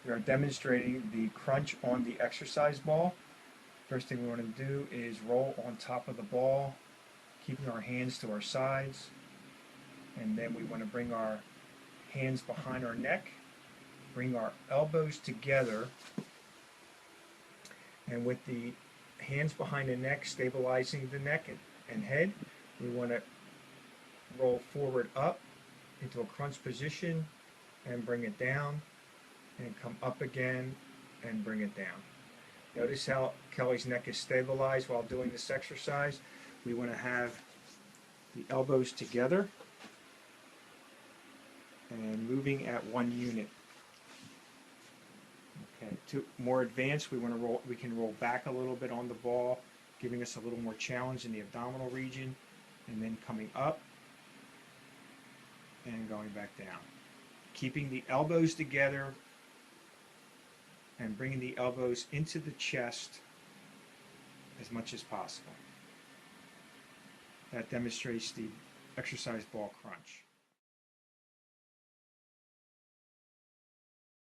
We are demonstrating the crunch on the exercise ball. First thing we want to do is roll on top of the ball, keeping our hands to our sides. And then we want to bring our hands behind our neck, bring our elbows together, and with the hands behind the neck stabilizing the neck and head, we want to roll forward up into a crunch position and bring it down, and come up again and bring it down. Notice how Kelly's neck is stabilized while doing this exercise. We want to have the elbows together and moving at one unit. Okay, to more advanced, we can roll back a little bit on the ball, giving us a little more challenge in the abdominal region, and then coming up and going back down. Keeping the elbows together and bringing the elbows into the chest as much as possible. That demonstrates the exercise ball crunch.